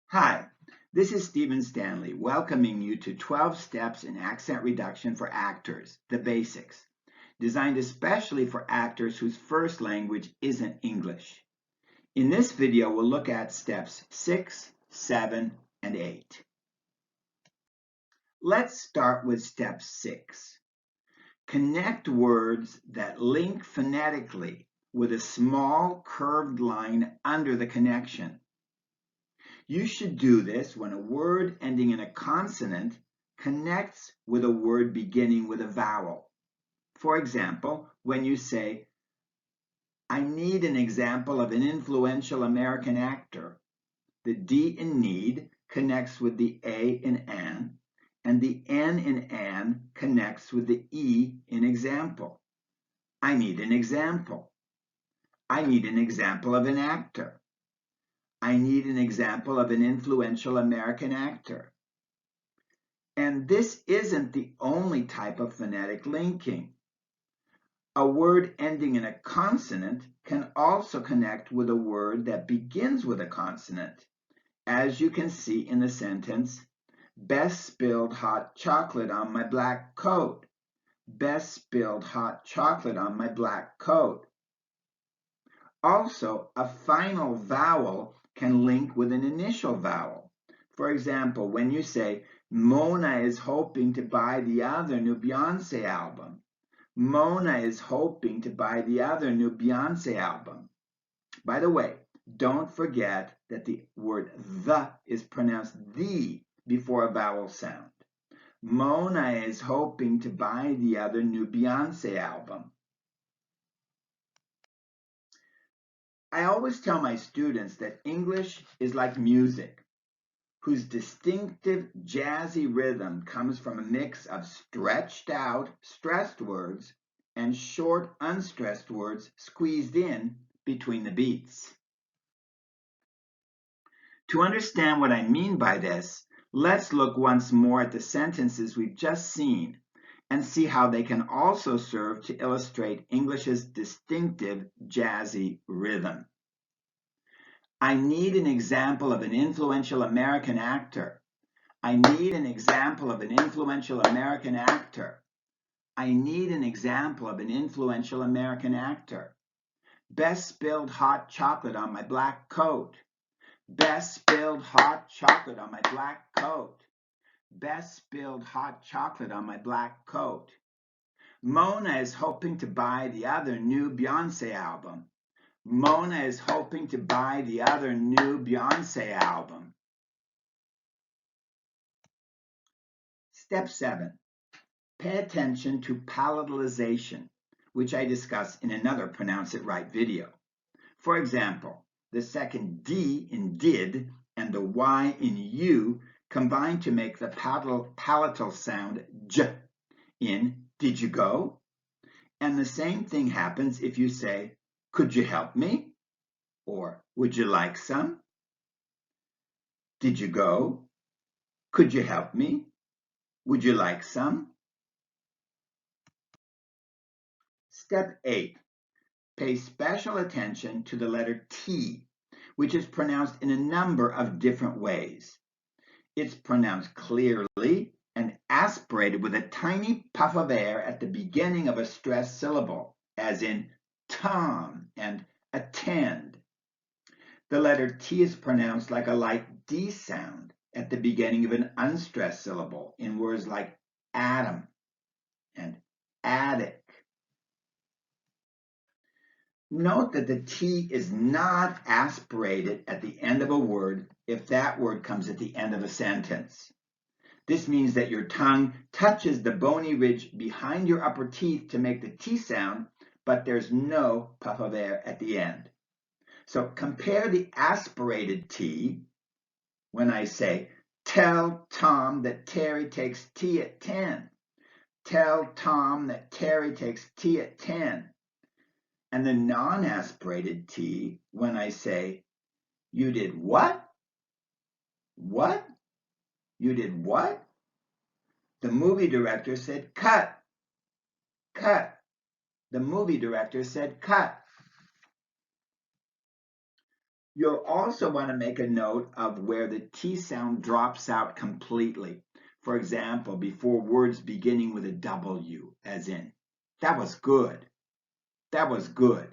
Hi, this is Stephen Stanley welcoming you to 12 Steps in Accent Reduction for Actors, the Basics, designed especially for actors whose first language isn't English. In this video, we'll look at steps 6, 7, and 8. Let's start with step 6. Connect words that link phonetically with a small curved line under the connection. You should do this when a word ending in a consonant connects with a word beginning with a vowel. For example, when you say, I need an example of an influential American actor, the D in need connects with the A in an, and the N in an connects with the E in example. I need an example. I need an example of an actor. I need an example of an influential American actor. And this isn't the only type of phonetic linking. A word ending in a consonant can also connect with a word that begins with a consonant, as you can see in the sentence, Bess spilled hot chocolate on my black coat. Bess spilled hot chocolate on my black coat. Also, a final vowel can link with an initial vowel. For example, when you say, Mona is hoping to buy the other new Beyonce album. Mona is hoping to buy the other new Beyonce album. By the way, don't forget that the word the is pronounced the before a vowel sound. Mona is hoping to buy the other new Beyonce album. I always tell my students that English is like music, whose distinctive jazzy rhythm comes from a mix of stretched out, stressed words and short, unstressed words squeezed in between the beats. To understand what I mean by this, let's look once more at the sentences we've just seen and see how they can also serve to illustrate English's distinctive jazzy rhythm. I need an example of an influential American actor. I need an example of an influential American actor. I need an example of an influential American actor. Bess spilled hot chocolate on my black coat. Bess spilled hot chocolate on my black coat. Bess spilled hot chocolate on my black coat. Mona is hoping to buy the other new Beyonce album. Mona is hoping to buy the other new Beyonce album. Step 7. Pay attention to palatalization, which I discuss in another Pronounce It Right video. For example, the second D in did and the Y in you combine to make the palatal sound J in did you go? And the same thing happens if you say, could you help me? Or would you like some? Did you go? Could you help me? Would you like some? Step 8. Pay special attention to the letter T, which is pronounced in a number of different ways. It's pronounced clearly and aspirated with a tiny puff of air at the beginning of a stressed syllable, as in Tom and attend. The letter T is pronounced like a light D sound at the beginning of an unstressed syllable in words like atom and attic. Note that the T is not aspirated at the end of a word if that word comes at the end of a sentence. This means that your tongue touches the bony ridge behind your upper teeth to make the T sound, but there's no puff of air at the end. So compare the aspirated T when I say, tell Tom that Terry takes tea at 10. Tell Tom that Terry takes tea at 10. And the non-aspirated T when I say, you did what? What? You did what? The movie director said, cut. Cut. The movie director said, cut. You'll also want to make a note of where the T sound drops out completely. For example, before words beginning with a W, as in, that was good, that was good.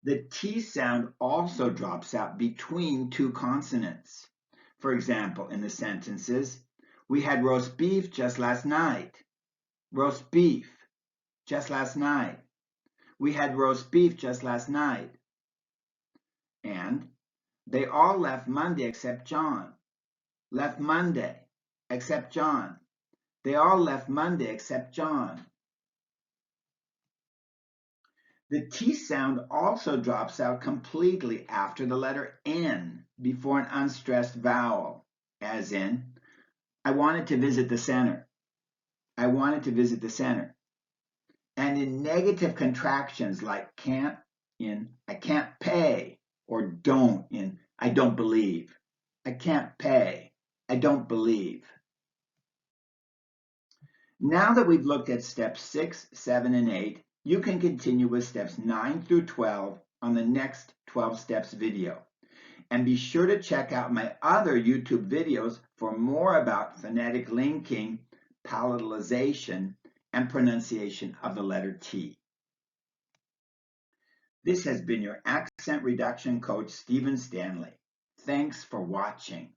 The T sound also drops out between two consonants. For example, in the sentences, we had roast beef just last night. Roast beef, just last night. We had roast beef just last night. And they all left Monday except John. Left Monday except John. They all left Monday except John. The T sound also drops out completely after the letter N before an unstressed vowel, as in, I wanted to visit the center. I wanted to visit the center. And in negative contractions like can't in I can't pay, or don't in I don't believe. I can't pay. I don't believe. Now that we've looked at steps 6, 7, and 8, you can continue with steps 9 through 12 on the next 12 steps video. And be sure to check out my other YouTube videos for more about phonetic linking, palatalization, and pronunciation of the letter T. This has been your accent reduction coach, Stephen Stanley. Thanks for watching.